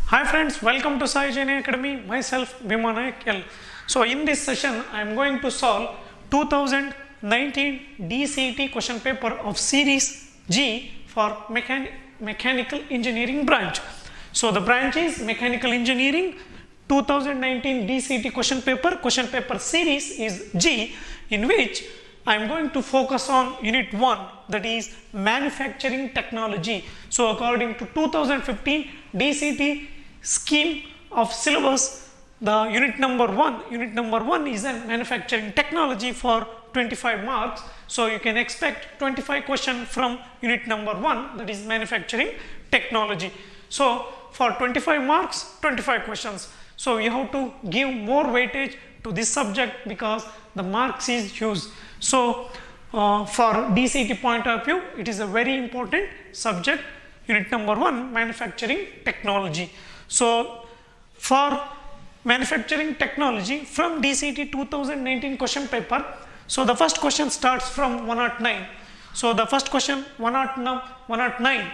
Hi friends, welcome to Sai Jain Academy. Myself Bhima Nayak L. So in this session, I am going to solve 2019 DCET question paper of Series G for Mechanical Engineering branch. So the branch is Mechanical Engineering. 2019 DCET question paper series is G, in which I am going to focus on unit 1, that is manufacturing technology. So according to 2015 DCET scheme of syllabus, the unit number 1 is a manufacturing technology for 25 marks. So you can expect 25 questions from unit number 1, that is manufacturing technology. So for 25 marks, 25 questions. So you have to give more weightage to this subject because the marks is huge. So for DCET point of view, it is a very important subject. Unit number 1, manufacturing technology. So for manufacturing technology from DCET 2019 question paper, so the first question starts from 109. So the first question 109.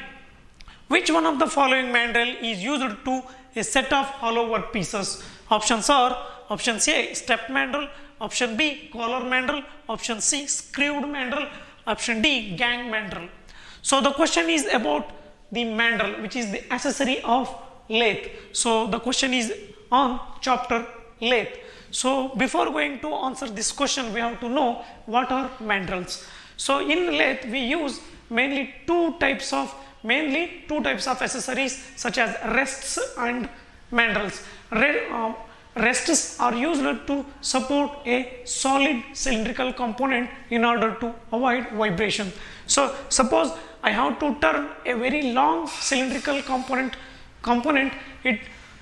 Which one of the following mandrel is used to a set of hollow workpieces? Options are option A, step mandrel, option B, collar mandrel, option C, screwed mandrel, option D, gang mandrel. So the question is about the mandrel, which is the accessory of lathe. So the question is on chapter lathe. So before going to answer this question, we have to know what are mandrels. So in lathe we use mainly two types of accessories such as rests and mandrels. Rests are used to support a solid cylindrical component in order to avoid vibration. So suppose I have to turn a very long cylindrical component,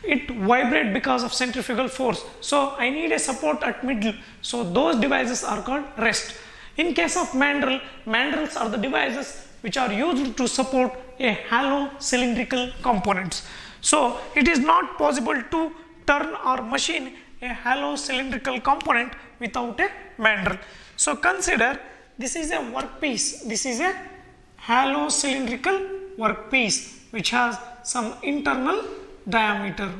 it vibrate because of centrifugal force. So I need a support at middle. So those devices are called rest. In case of mandrels are the devices which are used to support a hollow cylindrical components. So it is not possible to turn or machine a hollow cylindrical component without a mandrel. So consider this is a workpiece. This is a hollow cylindrical workpiece which has some internal diameter.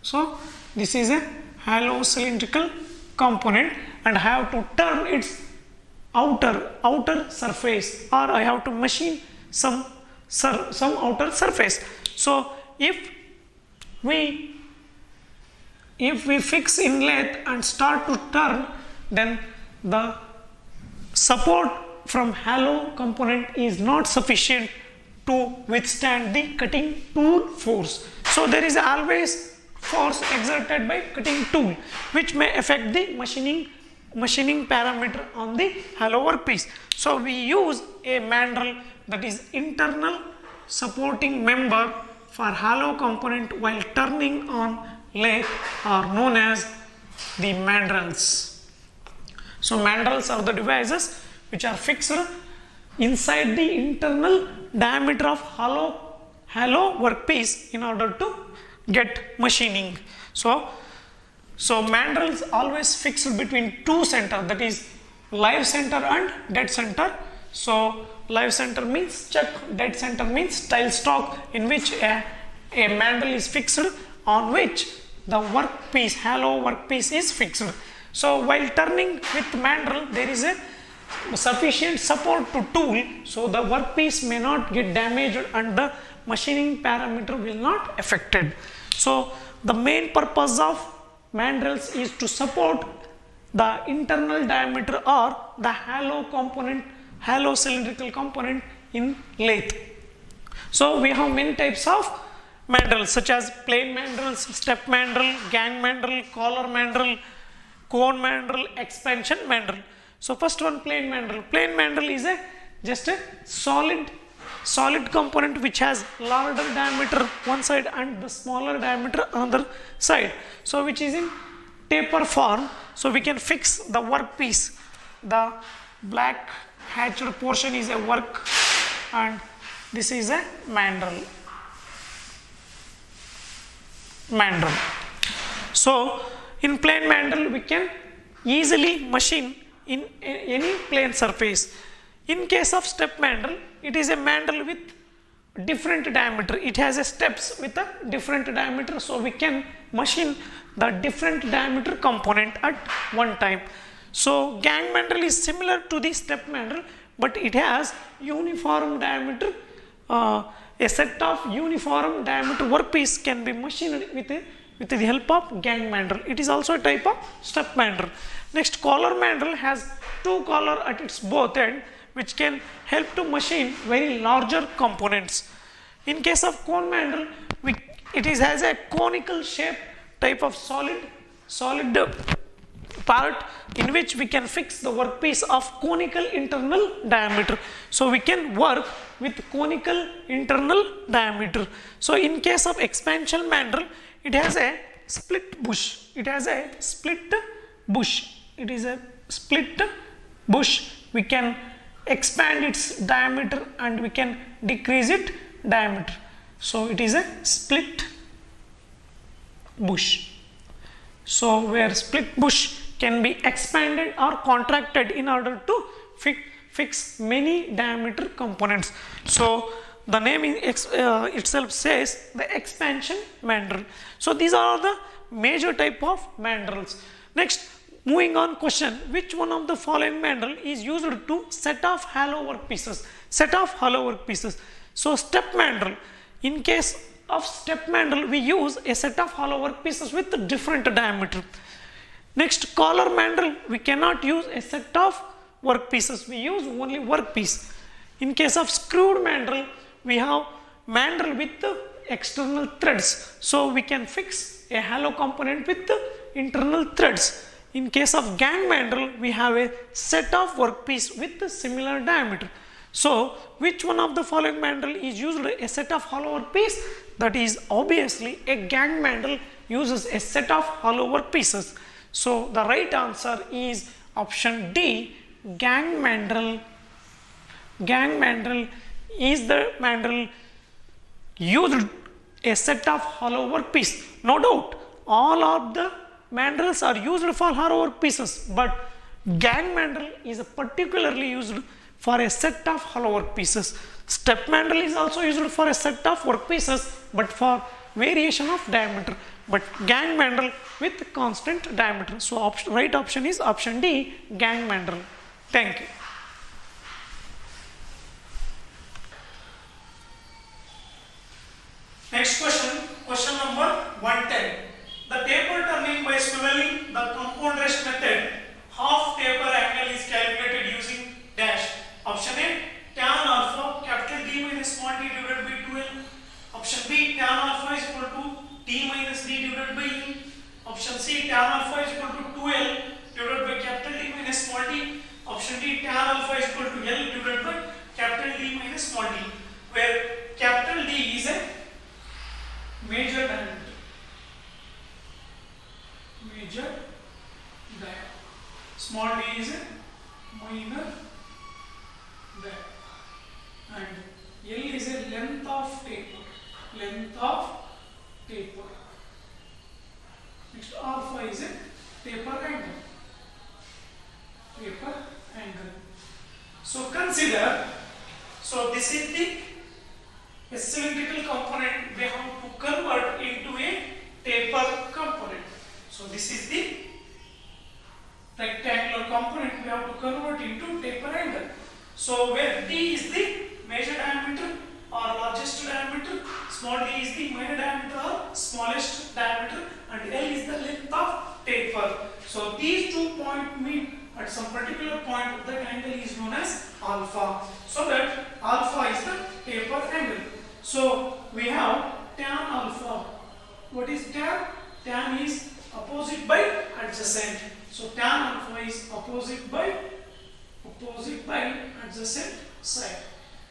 So this is a hollow cylindrical component and I have to turn its outer surface, or I have to machine some outer surface. So if we fix in lathe and start to turn, then the support from hollow component is not sufficient to withstand the cutting tool force. So there is always force exerted by cutting tool which may affect the machining parameter on the hollow workpiece. So we use a mandrel, that is internal supporting member for hollow component while turning on lathe, are known as the mandrels. So mandrels are the devices which are fixed inside the internal diameter of hollow workpiece in order to get machining. So mandrels always fixed between two center, that is live center and dead center. So live center means chuck, dead center means tile stock, in which a mandrel is fixed on which the workpiece, hollow workpiece is fixed. So while turning with mandrel, there is a sufficient support to tool, so the workpiece may not get damaged and the machining parameter will not affected. So the main purpose of mandrels is to support the internal diameter or the hollow cylindrical component in lathe. So we have many types of mandrels such as plain mandrels, step mandrel, gang mandrel, collar mandrel, cone mandrel, expansion mandrel. So first one, plain mandrel. Plain mandrel is just a solid component which has larger diameter one side and the smaller diameter another side. So which is in taper form. So we can fix the workpiece. The black hatched portion is a work and this is a mandrel. So in plain mandrel we can easily machine in any plane surface. In case of step mandrel, it is a mandrel with different diameter. It has a steps with a different diameter, so we can machine the different diameter component at one time. So gang mandrel is similar to the step mandrel, but it has uniform diameter. A set of uniform diameter workpiece can be machined with the help of gang mandrel. It is also a type of step mandrel. Next, collar mandrel has two collar at its both end, which can help to machine very larger components. In case of cone mandrel, it has a conical shape type of solid part in which we can fix the workpiece of conical internal diameter. So we can work with conical internal diameter. So in case of expansion mandrel, it has a split bush. It has a split bush. It is a split bush. We can expand its diameter and we can decrease its diameter. So it is a split bush. So where split bush can be expanded or contracted in order to fix many diameter components. So the name itself says the expansion mandrel. So these are the major type of mandrels. Next, moving on, question: which one of the following mandrel is used to set off hollow workpieces? Set off hollow workpieces. So step mandrel. In case of step mandrel, we use a set of hollow workpieces with different diameter. Next, collar mandrel, we cannot use a set of workpieces, we use only workpiece. In case of screwed mandrel, we have mandrel with the external threads, so we can fix a hollow component with the internal threads. In case of gang mandrel, we have a set of workpiece with the similar diameter. So which one of the following mandrel is used a set of hollow workpiece? That is obviously a gang mandrel uses a set of hollow workpieces. So the right answer is option D, gang mandrel. Gang mandrel is the mandrel used a set of hollow workpiece. No doubt, all of the mandrels are used for hollow workpieces, but gang mandrel is particularly used for a set of hollow workpieces. Step mandrel is also used for a set of workpieces, but for variation of diameter. But gang mandrel with constant diameter. So right option is option D, gang mandrel. Thank you. Next question, question number 110. The taper turning by swiveling the compound rest method, half taper angle is calculated using dash. Option A, tan alpha capital D minus small d divided by 2L. Option B, tan alpha is equal to D minus D divided by E. Option C, tan alpha is equal to 2L divided by capital D minus small d. Option D, tan alpha is equal to L divided by capital D minus small d, where capital D is a major diameter. Major diameter. Small d is a minor diameter. And L is a length of taper. Length of taper. Next, alpha is a taper angle. Taper angle. So consider, so this is the cylindrical component we have to convert into a taper component. So this is the rectangular component we have to convert into taper angle. So where D is the major diameter or largest diameter, small d is the minor diameter or smallest diameter, and L is the length of taper. So these 2 points meet at some particular point, that angle is known as alpha. So that alpha is the taper angle. So we have tan alpha. What is tan? Tan is opposite by adjacent. So tan alpha is opposite by adjacent side.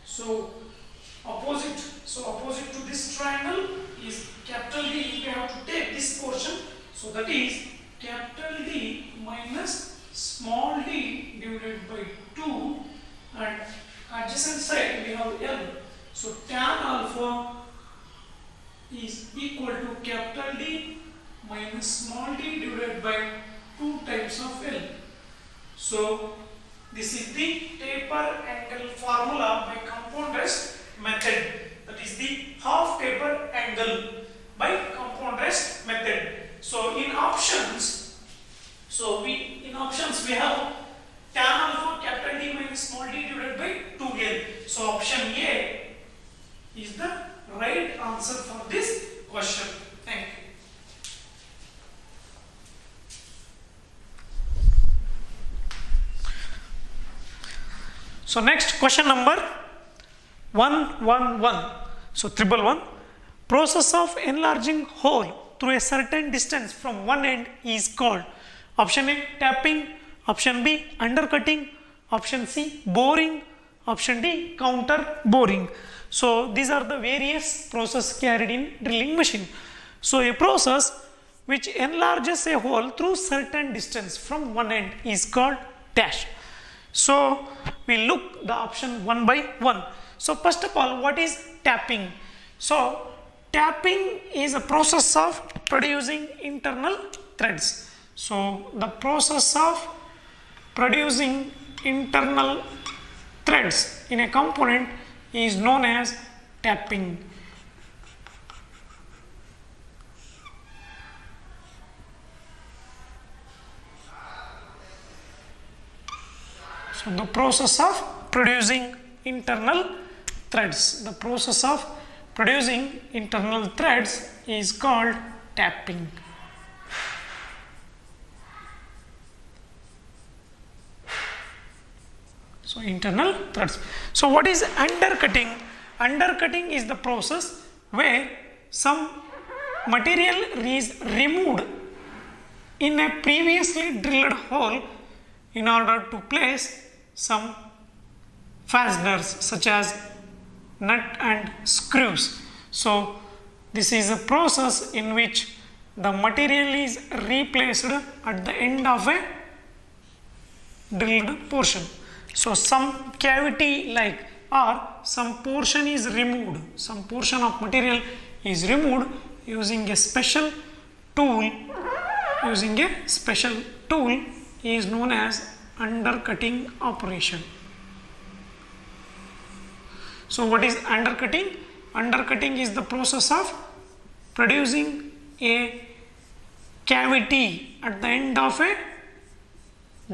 So opposite to this triangle is capital D. We have to take this portion. So that is capital D minus small d divided by 2, and adjacent side we have L. So tan alpha is equal to capital D minus small d divided by 2 times of L. So this is the taper angle formula by compound rest method. That So in options, in options we have tan alpha capital D minus small d divided by 2L. So option A is the right answer for this question. Thank you. So next question number 111. So 111. Process of enlarging hole through a certain distance from one end is called option A tapping, option B undercutting, option C boring, option D counter boring. So these are the various processes carried in drilling machine. So a process which enlarges a hole through certain distance from one end is called dash. So we look the option one by one. So first of all, what is tapping? So tapping is a process of producing internal threads. So the process of producing internal threads in a component is known as tapping. So the process of producing internal threads. The process of producing internal threads is called tapping. So internal threads. So what is undercutting? Undercutting is the process where some material is removed in a previously drilled hole in order to place some fasteners such as nut and screws. So this is a process in which the material is replaced at the end of a drilled portion. So some cavity like or some portion is removed, some portion of material is removed using a special tool. Using a special tool is known as undercutting operation. So what is undercutting? Undercutting is the process of producing a cavity at the end of a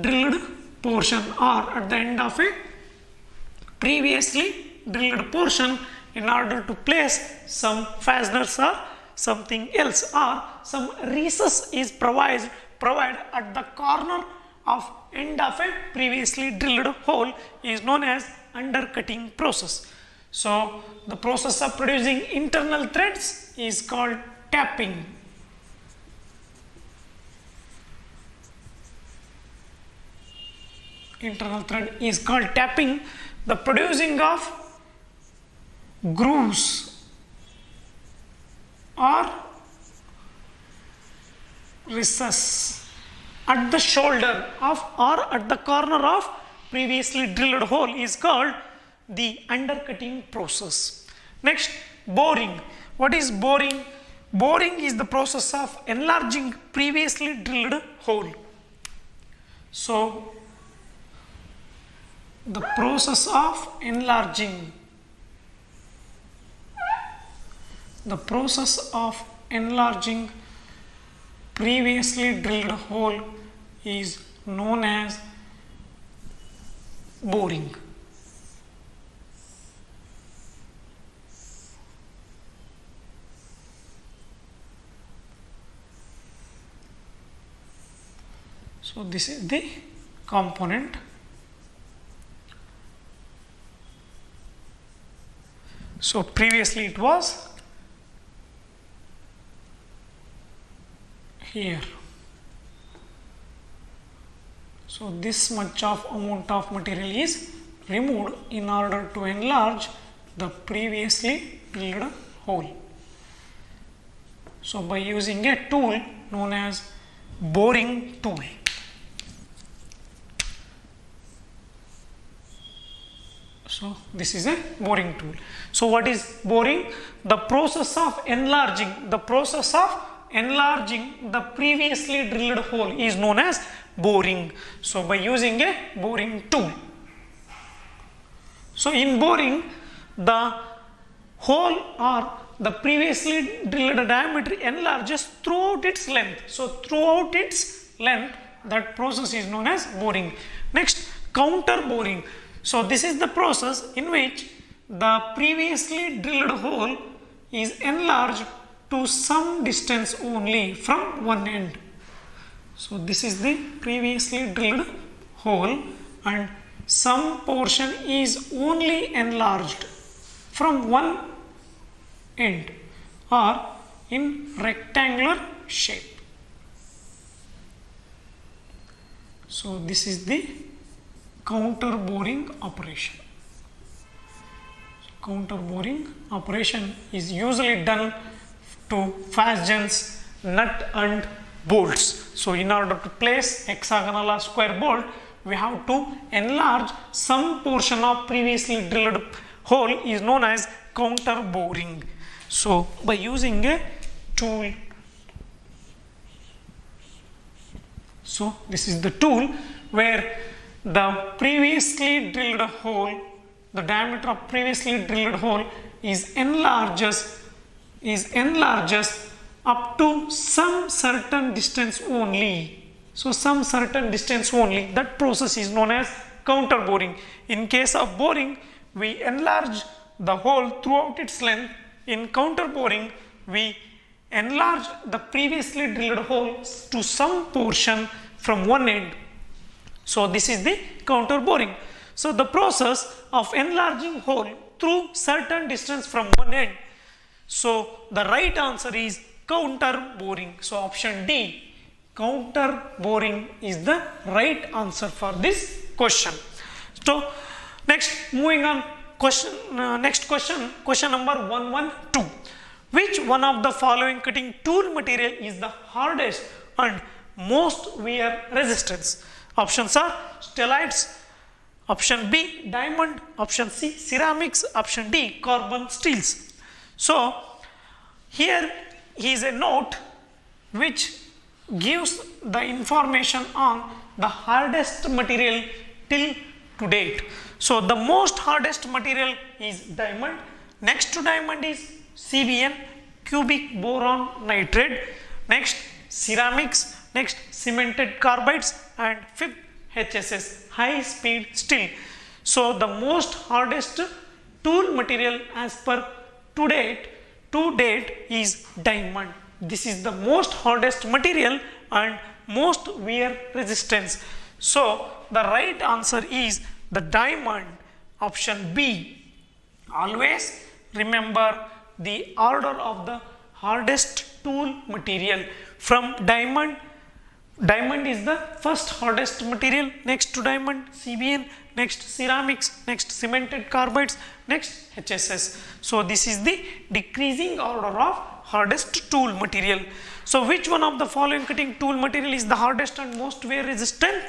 drilled portion or at the end of a previously drilled portion in order to place some fasteners or something else, or some recess is provided at the corner of end of a previously drilled hole is known as undercutting process. So the process of producing internal threads is called tapping. Internal thread is called tapping. The producing of grooves or recess at the shoulder of or at the corner of previously drilled hole is called the undercutting process. Next, boring. What is boring? Boring is the process of enlarging previously drilled hole. So the process of enlarging previously drilled hole is known as boring. So this is the component. So previously it was here. So this much of amount of material is removed in order to enlarge the previously drilled hole. So by using a tool known as boring tool. So this is a boring tool. So what is boring? The process of enlarging the previously drilled hole is known as boring. So by using a boring tool. So in boring, the hole or the previously drilled diameter enlarges throughout its length. So, throughout its length, that process is known as boring. Next, counter boring. So, this is the process in which the previously drilled hole is enlarged to some distance only from one end. So, this is the previously drilled hole and some portion is only enlarged from one end or in rectangular shape. So, this is the counter boring operation. Counter boring operation is usually done to fastens nut and bolts. So, in order to place hexagonal or square bolt, we have to enlarge some portion of previously drilled hole is known as counter boring. So, by using a tool, so this is the tool where the previously drilled hole, the diameter of previously drilled hole is enlarges up to some certain distance only. So, some certain distance only, that process is known as counter boring. In case of boring, we enlarge the hole throughout its length. In counter boring, we enlarge the previously drilled hole to some portion from one end. So, this is the counter boring. So, the process of enlarging hole through certain distance from one end. So, the right answer is counter boring. So, option D, counter boring is the right answer for this question. So, next moving on, next question number 112. Which one of the following cutting tool material is the hardest and most wear resistance? Options are stellites, option B diamond, option C ceramics, option D carbon steels. So, here is a note which gives the information on the hardest material till to date. So, the most hardest material is diamond, next to diamond is CBN, cubic boron nitride, next ceramics, next cemented carbides, and fifth HSS, high speed steel. So, the most hardest tool material as per to date is diamond. This is the most hardest material and most wear resistance. So, the right answer is the diamond, option B. Always remember the order of the hardest tool material. From diamond is the first hardest material, next to diamond CBN, next ceramics, next cemented carbides, next HSS. So, this is the decreasing order of hardest tool material. So, which one of the following cutting tool material is the hardest and most wear resistant?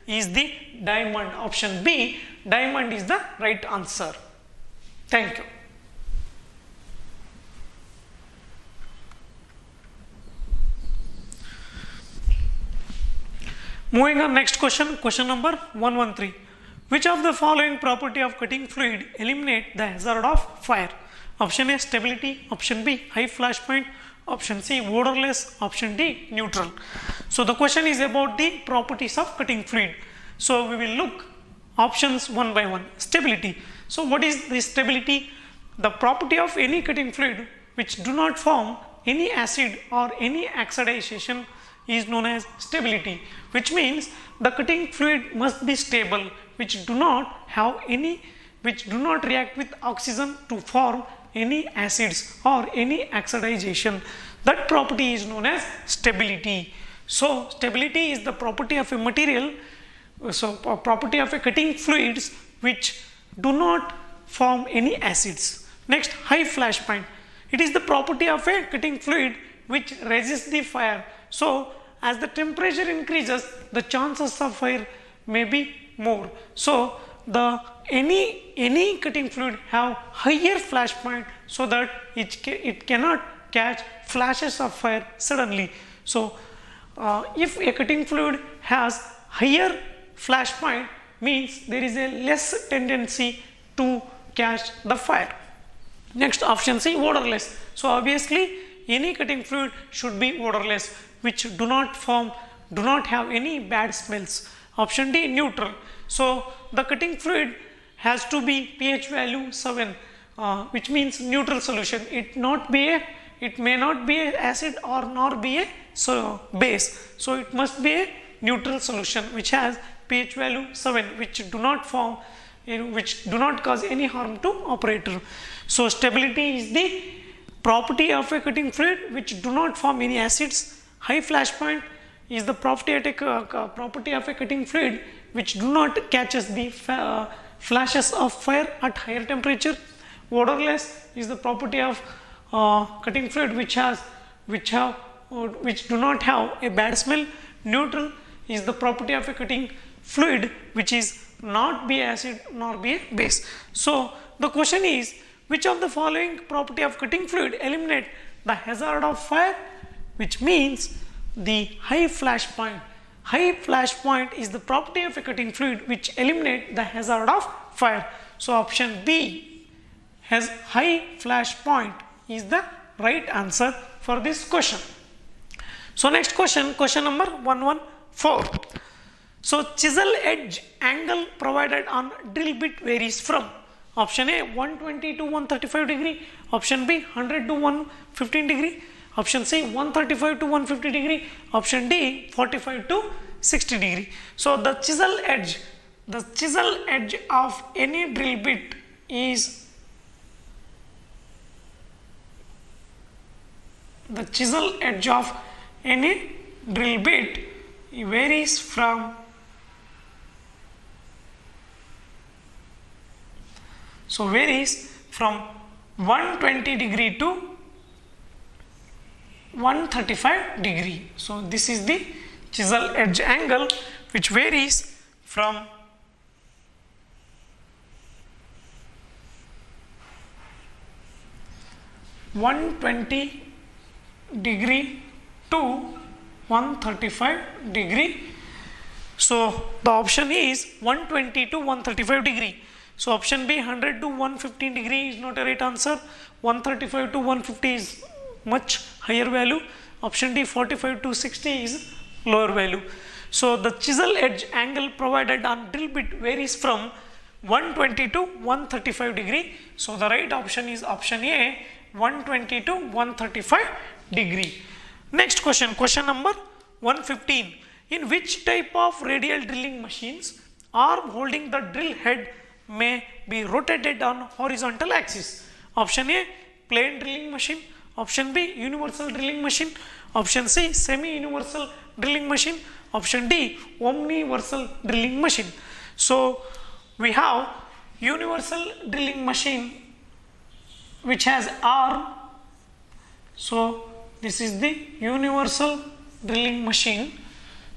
Is the diamond. Option B, diamond is the right answer. Thank you. Moving on, next question, question number 113. Which of the following property of cutting fluid eliminate the hazard of fire? Option A stability, option B high flash point, option C odorless, option D neutral. So, the question is about the properties of cutting fluid. So, we will look options one by one. Stability. So, what is the stability? The property of any cutting fluid which do not form any acid or any oxidization is known as stability, which means the cutting fluid must be stable, which do not react with oxygen to form any acids or any oxidization. That property is known as stability. So, stability is the property of a material, so a property of a cutting fluids which do not form any acids. Next, high flash point. It is the property of a cutting fluid which resists the fire. So, as the temperature increases, the chances of fire may be more. So, any cutting fluid have higher flash point so that it cannot catch flashes of fire suddenly. So, if a cutting fluid has higher flash point, means there is a less tendency to catch the fire. Next, option C, odorless. So obviously any cutting fluid should be odorless, which do not have any bad smells. Option D, neutral. So the cutting fluid has to be pH value 7, which means neutral solution. It may not be a acid or nor be a base. So it must be a neutral solution which has pH value 7, which do not cause any harm to operator. So stability is the property of a cutting fluid which do not form any acids. High flash point is the property of a cutting fluid which do not catches the flashes of fire at higher temperature. Odorless is the property of cutting fluid which do not have a bad smell. Neutral is the property of a cutting fluid which is not be acid nor be a base. So the question is, which of the following property of cutting fluid eliminate the hazard of fire? Which means the high flash point. High flash point is the property of a cutting fluid which eliminate the hazard of fire. So option B has high flash point is the right answer for this question. So next question number 114. So chisel edge angle provided on drill bit varies from option A 120 to 135 degree, option B 100 to 115 degree, option C 135 to 150 degree, option D 45 to 60 degree. So the chisel edge of any drill bit is varies from 120 degree to 135 degree. So this is the chisel edge angle which varies from 120 degree to 135 degree. So the option is 120 to 135 degree. So option B 100 to 115 degree is not a right answer. 135 to 150 is much higher value. Option D 45 to 60 is lower value. So the chisel edge angle provided on drill bit varies from 120 to 135 degree. So the right option is option A 120 to 135 degree. Next question number 115. In which type of radial drilling machines arm holding the drill head may be rotated on horizontal axis? Option A plain drilling machine, option B universal drilling machine, option C semi-universal drilling machine, option D omniversal drilling machine. So we have universal drilling machine which has arm. So this is the universal drilling machine,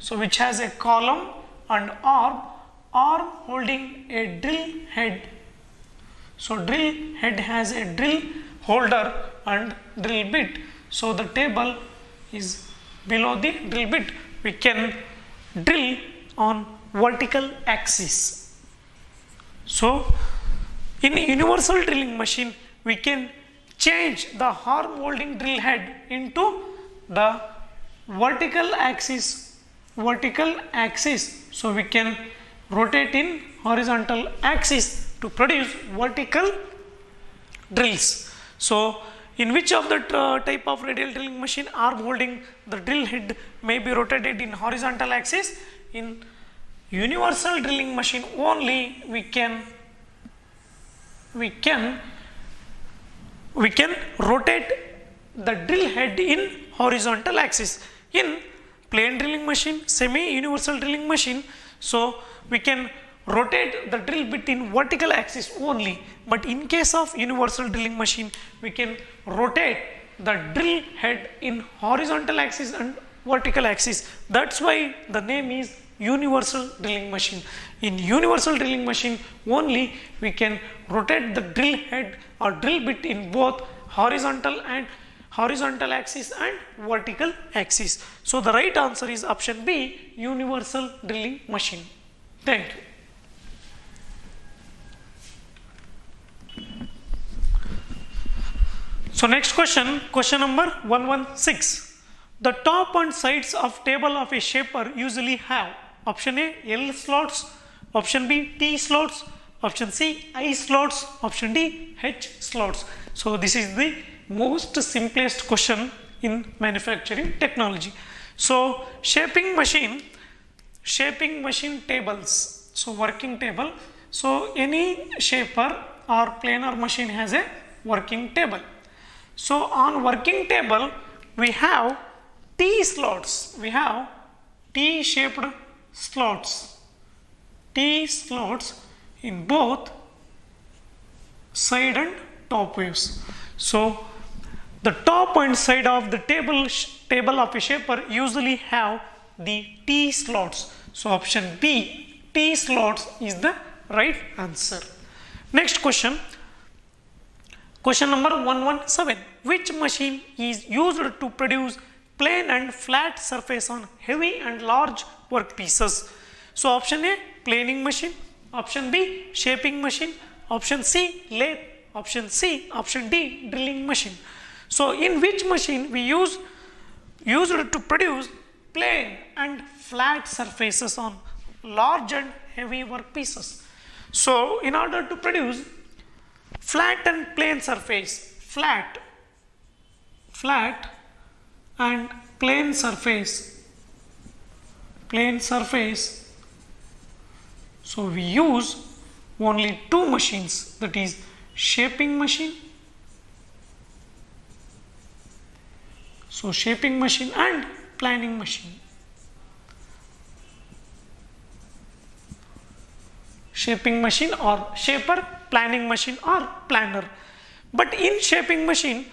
so which has a column and arm holding a drill head. So drill head has a drill holder and drill bit. So the table is below the drill bit. We can drill on vertical axis. So in universal drilling machine we can change the arm holding drill head into the vertical axis. So we can rotate in horizontal axis to produce vertical drills. So in which of the type of radial drilling machine arm holding the drill head may be rotated in horizontal axis? In universal drilling machine only we can rotate the drill head in horizontal axis. In plain drilling machine, semi-universal drilling machine, so we can rotate the drill bit in vertical axis only. But in case of universal drilling machine, we can rotate the drill head in horizontal axis and vertical axis. That's why the name is universal drilling machine. In universal drilling machine only we can rotate the drill head or drill bit in both horizontal axis and vertical axis. So the right answer is option B, universal drilling machine. Thank you. So next question, question number 116. The top and sides of table of a shaper usually have option A L slots, option B T slots, option C I slots, option D H slots. So this is the most simplest question in manufacturing technology. So shaping machine tables, so working table. So any shaper or planer machine has a working table. So on working table we have T slots, we have T shaped slots, T slots in both side and top views. So the top and side of the table of a shaper usually have the T slots. So option B, T slots is the right answer. Next question. Question number 117. Which machine is used to produce plain and flat surface on heavy and large workpieces? So option A planing machine, option B shaping machine, option C lathe, option D drilling machine. So in which machine we used to produce plain and flat surfaces on large and heavy workpieces? So in order to produce flat and plain surface, flat and plain surface, so we use only two machines, that is shaping machine, so shaping machine and planing machine. Shaping machine or shaper, planing machine or planer. But in shaping machine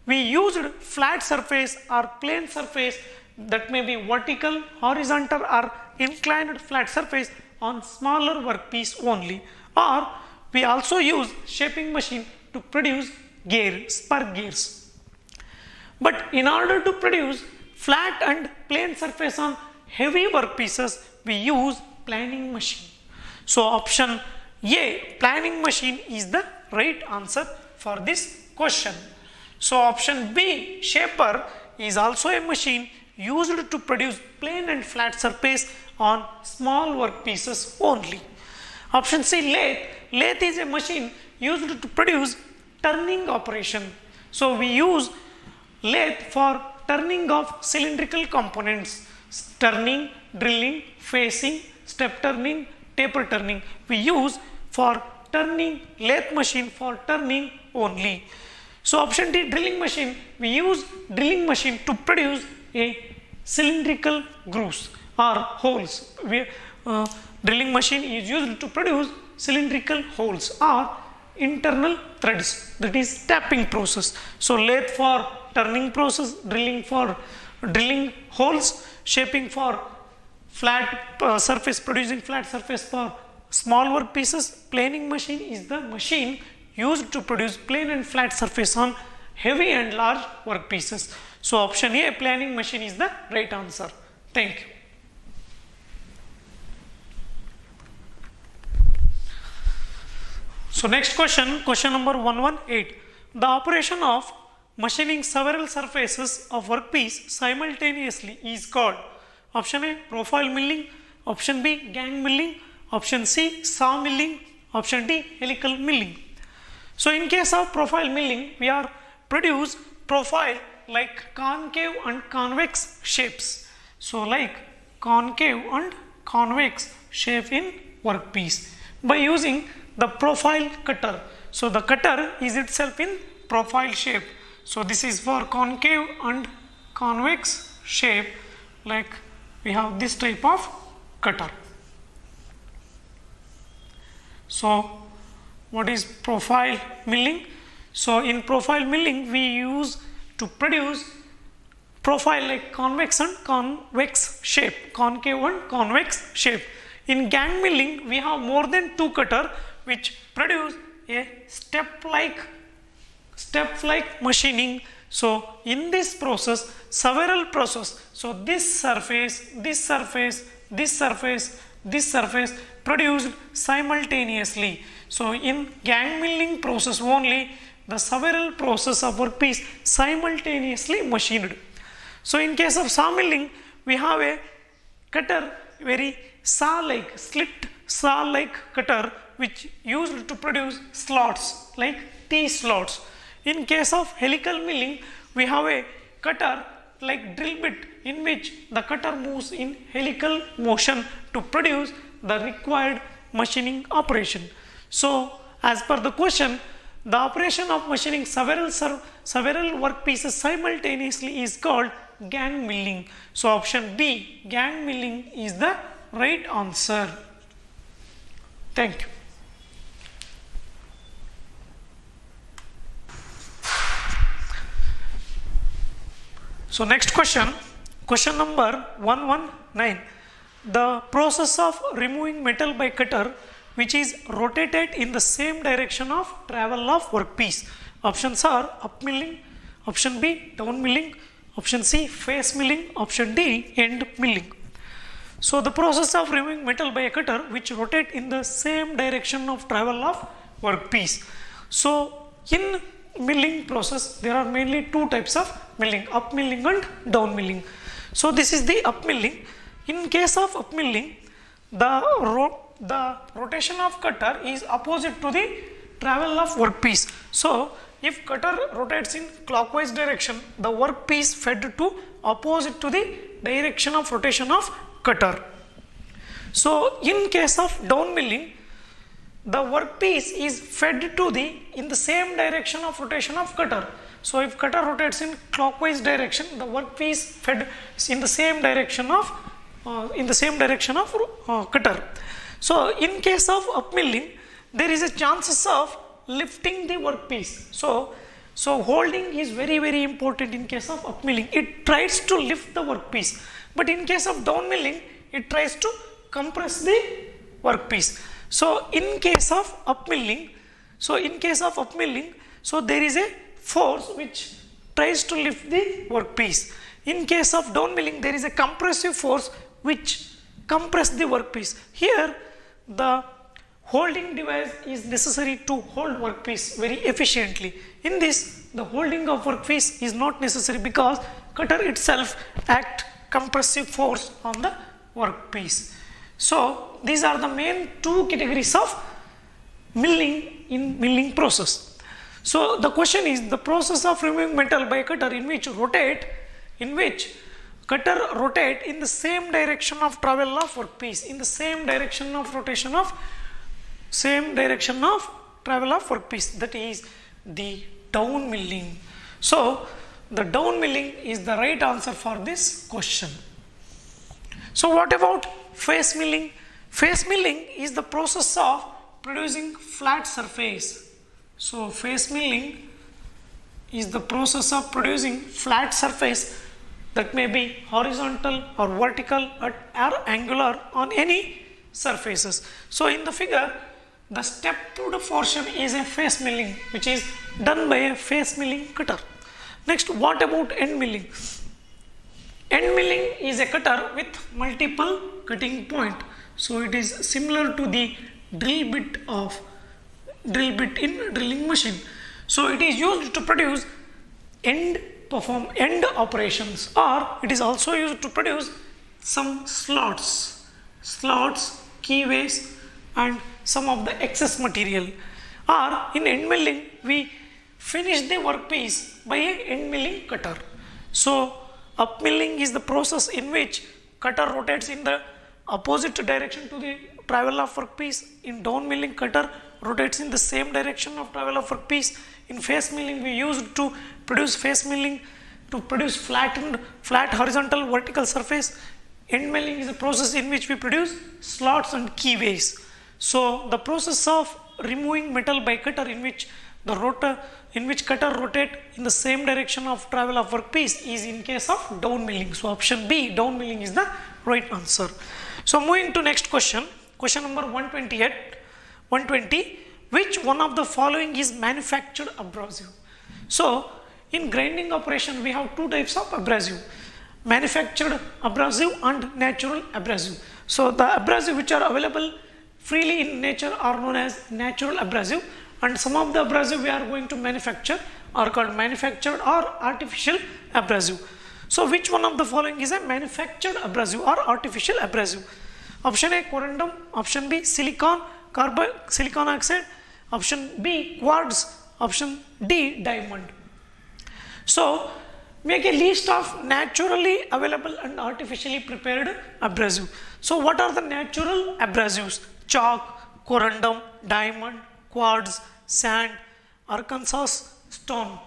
we used flat surface or plain surface, that may be vertical, horizontal or inclined flat surface on smaller workpiece only, or we also use shaping machine to produce spur gears. But in order to produce flat and plain surface on heavy workpieces we use planing machine. So option A planing machine is the right answer for this question. So option B shaper is also a machine used to produce plain and flat surface on small workpieces only. Option C lathe is a machine used to produce turning operation. So we use lathe for turning of cylindrical components, turning, drilling, facing, step turning, taper turning. We use for turning, lathe machine for turning only. So option D drilling machine, we use drilling machine to produce a cylindrical grooves or holes. Drilling machine is used to produce cylindrical holes or internal threads, that is tapping process. So lathe for turning process, drilling for drilling holes, shaping for flat surface, producing flat surface for small workpieces. Planing machine is the machine used to produce plain and flat surface on heavy and large workpieces. So option A planing machine is the right answer. Thank you. So next question, question number 118. The operation of machining several surfaces of workpiece simultaneously is called option A profile milling, option B gang milling, option C saw milling, option D helical milling. So in case of profile milling, we are produce profile like concave and convex shapes. So like concave and convex shape in workpiece by using the profile cutter. So the cutter is itself in profile shape. So this is for concave and convex shape, like we have this type of cutter. So what is profile milling? So in profile milling we use to produce profile like convex and convex shape, concave and convex shape. In gang milling we have more than two cutter which produce a step like machining. So in this process, several process, so this surface produced simultaneously. So in gang milling process only the several process of workpiece simultaneously machined. So in case of sawmilling, we have a cutter, very saw-like, slit saw-like cutter, which used to produce slots like T slots. In case of helical milling, we have a cutter like drill bit, in which the cutter moves in helical motion to produce the required machining operation. So as per the question, the operation of machining several workpieces simultaneously is called gang milling. So option B, gang milling, is the right answer. Thank you. So next question, question number 119. The process of removing metal by cutter which is rotated in the same direction of travel of workpiece. Options are up milling, option B down milling, option C face milling, option D end milling. So the process of removing metal by a cutter which rotate in the same direction of travel of workpiece. So in milling process, there are mainly two types of milling, up milling and down milling. So this is the up milling. In case of up milling, the rotation of cutter is opposite to the travel of workpiece. So if cutter rotates in clockwise direction, the workpiece fed to opposite to the direction of rotation of cutter. So in case of down milling, the workpiece is fed to in the same direction of rotation of cutter. So if cutter rotates in clockwise direction, the workpiece fed in the same direction of cutter. So in case of up milling, there is a chances of lifting the workpiece. So holding is very important in case of up milling. It tries to lift the workpiece, but in case of down milling, it tries to compress the workpiece. So in case of up milling, so there is a force which tries to lift the workpiece. In case of down milling, there is a compressive force which compresses the workpiece. Here the holding device is necessary to hold workpiece very efficiently. In this, the holding of workpiece is not necessary because cutter itself act compressive force on the workpiece. So these are the main two categories of milling in milling process. So the question is the process of removing metal by cutter in which cutter rotate in the same direction of travel of workpiece, in the same direction of rotation of travel of workpiece, that is the down milling. So the down milling is the right answer for this question. So what about face milling? Face milling is the process of producing flat surface. So face milling is the process of producing flat surface that may be horizontal or vertical or angular on any surfaces. So in the figure, the stepped portion is a face milling, which is done by a face milling cutter. Next, what about end milling? End milling is a cutter with multiple cutting point. So it is similar to the drill bit in drilling machine. So it is used to produce perform end operations, or it is also used to produce some slots, keyways and some of the excess material. Or in end milling, we finish the workpiece by a end milling cutter. So up milling is the process in which cutter rotates in the opposite direction to the travel of workpiece. In down milling, cutter rotates in the same direction of travel of workpiece. In face milling, we used to produce face milling to produce flat horizontal vertical surface. End milling is a process in which we produce slots and keyways. So the process of removing metal by cutter in which cutter rotate in the same direction of travel of workpiece is in case of down milling. So option B, down milling, is the right answer. So moving to next question, question number 120. Which one of the following is manufactured abrasive? So in grinding operation, we have two types of abrasive: manufactured abrasive and natural abrasive. So the abrasive which are available freely in nature are known as natural abrasive, and some of the abrasive we are going to manufacture are called manufactured or artificial abrasive. So which one of the following is a manufactured abrasive or artificial abrasive? Option A corundum, option B silicon oxide, option B quartz, option D diamond. So make a list of naturally available and artificially prepared abrasive. So what are the natural abrasives? Chalk, corundum, diamond, quartz, sand, Arkansas stone.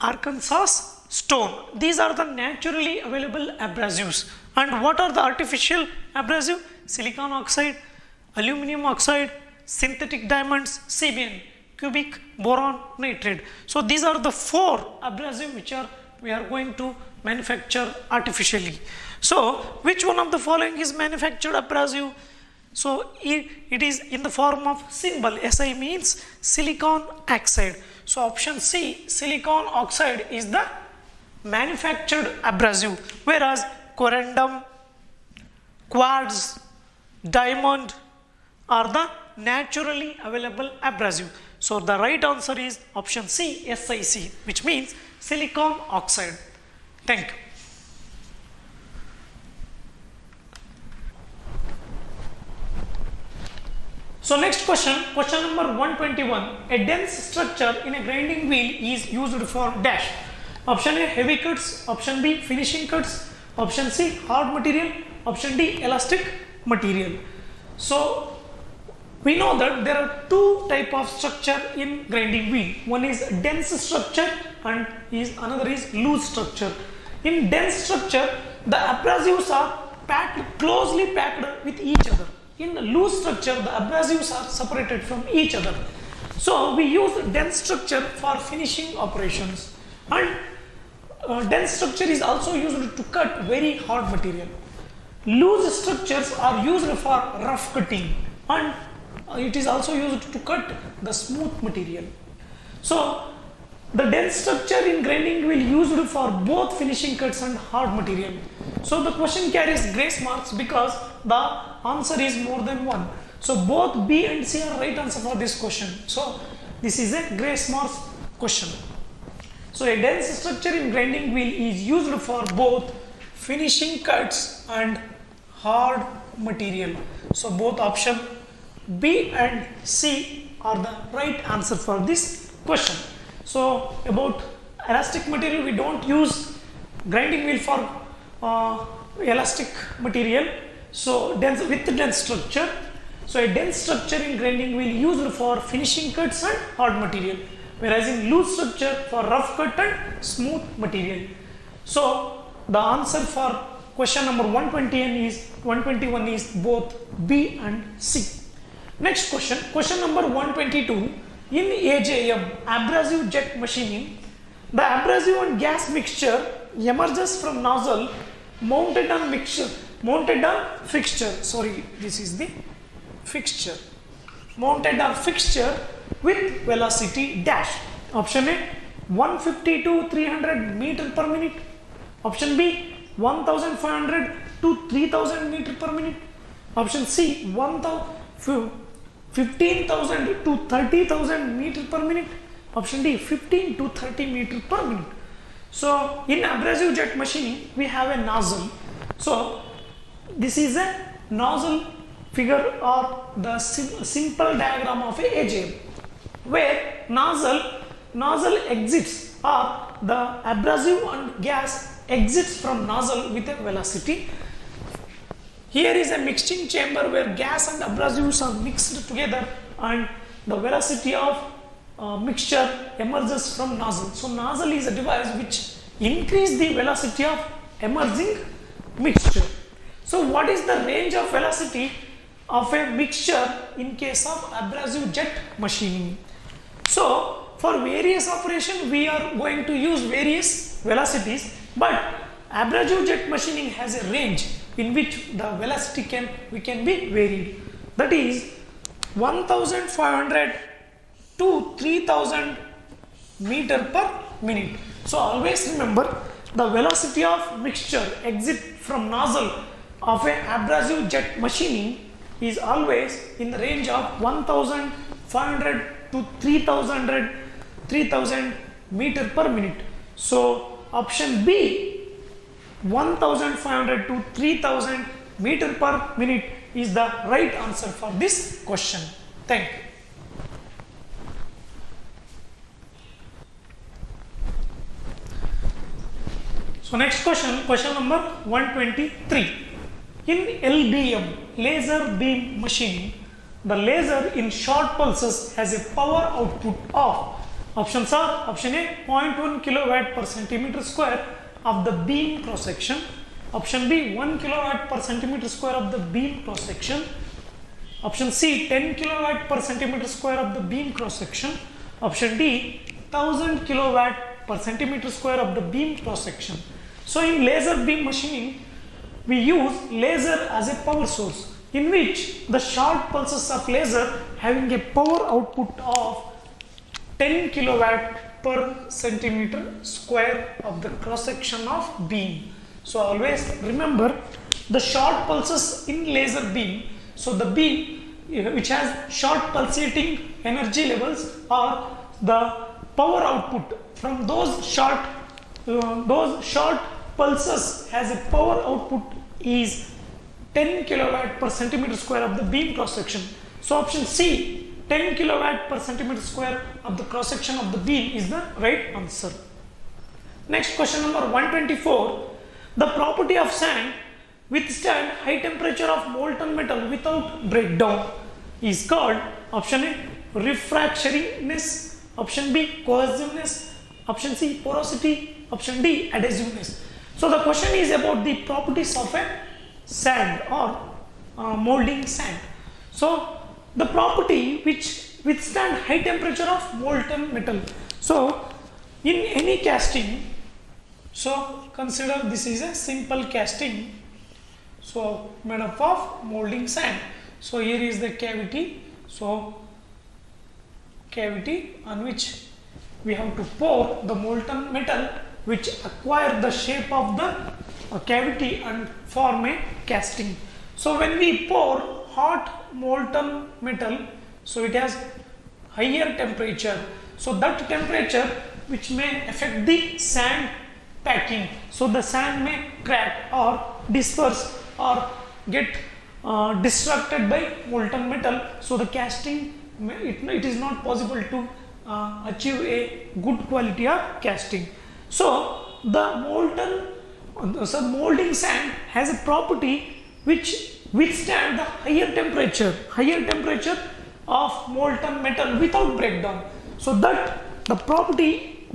Arkansas stone. These are the naturally available abrasives. And what are the artificial abrasive? Silicon oxide, aluminum oxide, synthetic diamonds, CBN, cubic boron nitride. So these are the 4 abrasive which we are going to manufacture artificially. So which one of the following is manufactured abrasive? So it is in the form of symbol. Si means silicon oxide. So option C, silicon oxide, is the manufactured abrasive, whereas corundum, quartz, diamond are the naturally available abrasive. So the right answer is option C, SiC, which means silicon oxide. Thank you. So next question number 121. A dense structure in a grinding wheel is used for dash. Option A heavy cuts, option B finishing cuts, option C hard material, option D elastic material. So we know that there are 2 type of structure in grinding wheel. One is dense structure and another is loose structure. In dense structure, the abrasives are closely packed with each other. In loose structure, the abrasives are separated from each other. So we use dense structure for finishing operations, and dense structure is also used to cut very hard material. Loose structures are used for rough cutting, and it is also used to cut the smooth material. So the dense structure in grinding wheel used for both finishing cuts and hard material. So the question carries grace marks because the answer is more than one. So both B and C are right answer for this question. So this is a grace marks question. So a dense structure in grinding wheel is used for both finishing cuts and hard material. So both option B and C are the right answer for this question. So about elastic material, we don't use grinding wheel for elastic material. So with dense structure. So a dense structure in grinding wheel used for finishing cuts and hard material, whereas in loose structure for rough cut and smooth material. So the answer for question number 121 is both B and C. Next question number 122. In AJM, abrasive jet machining, the abrasive and gas mixture emerges from nozzle mounted on fixture. Sorry, this is the fixture. Mounted on fixture with velocity dash. Option A 150 to 300 meter per minute. Option B 1500 to 3000 meter per minute. Option C 15,000 to 30,000 meter per minute. Option D 15 to 30 meter per minute. So in abrasive jet machining we have a nozzle. So this is a nozzle figure or the simple diagram of a AJM, where nozzle exits or the abrasive and gas exits from nozzle with a velocity. Here is a mixing chamber where gas and abrasives are mixed together and the velocity of mixture emerges from nozzle. So nozzle is a device which increases the velocity of emerging mixture. So what is the range of velocity of a mixture in case of abrasive jet machining? So for various operations we are going to use various velocities, but abrasive jet machining has a range in which the velocity can be varied. That is 1500 to 3000 meter per minute. So always remember, the velocity of mixture exit from nozzle of a abrasive jet machining is always in the range of 1500 to 3000 meter per minute. So option B, 1500 to 3000 meter per minute is the right answer for this question. Thank you. So next question, question number 123. In LBM, laser beam machining, the laser in short pulses has a power output of, options are, option A, 0.1 kilowatt per centimeter square of the beam cross section, option B, 1 kilowatt per centimeter square of the beam cross section, option C, 10 kilowatt per centimeter square of the beam cross section, option D, 1000 kilowatt per centimeter square of the beam cross section. So in laser beam machining, we use laser as a power source, in which the short pulses of laser having a power output of 10 kilowatt per centimeter square of the cross section of beam. So always remember the short pulses in laser beam. So the beam which has short pulsating energy levels, or the power output from those short pulses has a power output is 10 kilowatt per centimeter square of the beam cross section. So option C, 10 kilowatt per centimeter square of the cross section of the beam is the right answer. Next question number 124. The property of sand withstand high temperature of molten metal without breakdown is called, option A, refractoriness, option B, cohesiveness, option C, porosity, option D, adhesiveness. So the question is about the properties of a sand or molding sand. So the property which withstand high temperature of molten metal. So in any casting, so consider this is a simple casting, so made up of molding sand. So here is the cavity, so cavity on which we have to pour the molten metal which acquire the shape of the cavity and form a casting. So when we pour hot molten metal, so it has higher temperature, so that temperature which may affect the sand packing, so the sand may crack or disperse or get disrupted by molten metal, so the casting it is not possible to achieve a good quality of casting. So the molding sand has a property which withstand the higher temperature of molten metal without breakdown. So that property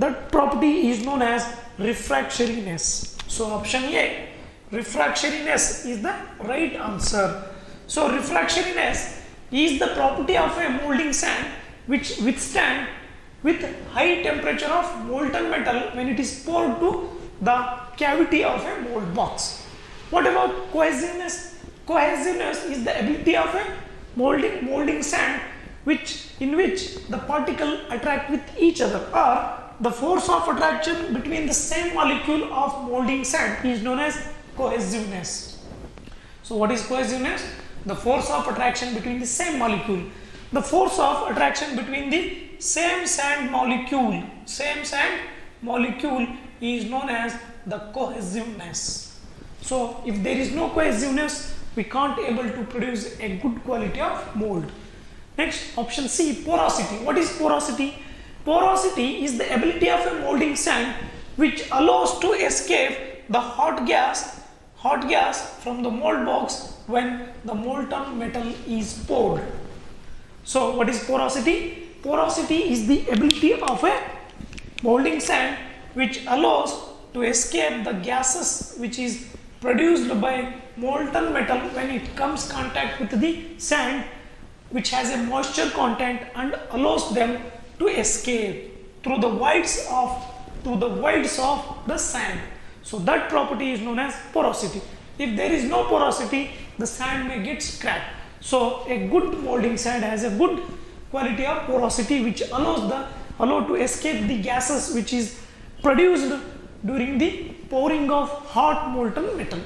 is known as refractoriness. So option A, refractoriness is the right answer. So refractoriness is the property of a molding sand which withstand with high temperature of molten metal when it is poured to the cavity of a mold box. What about cohesiveness? Cohesiveness is the ability of a molding sand in which the particle attract with each other, or the force of attraction between the same molecule of molding sand is known as cohesiveness. So what is cohesiveness? The force of attraction between the same molecule. The force of attraction between the same sand molecule is known as the cohesiveness. So if there is no cohesiveness, we can't able to produce a good quality of mold. Next, option C, porosity. What is porosity? Porosity is the ability of a molding sand which allows to escape the hot gas from the mold box when the molten metal is poured. So what is porosity? Porosity is the ability of a molding sand which allows to escape the gases which is produced by molten metal when it comes contact with the sand which has a moisture content, and allows them to escape through the voids of the sand. So that property is known as porosity. If there is no porosity, the sand may get cracked. So a good molding sand has a good quality of porosity which allow to escape the gases which is produced during the pouring of hot molten metal.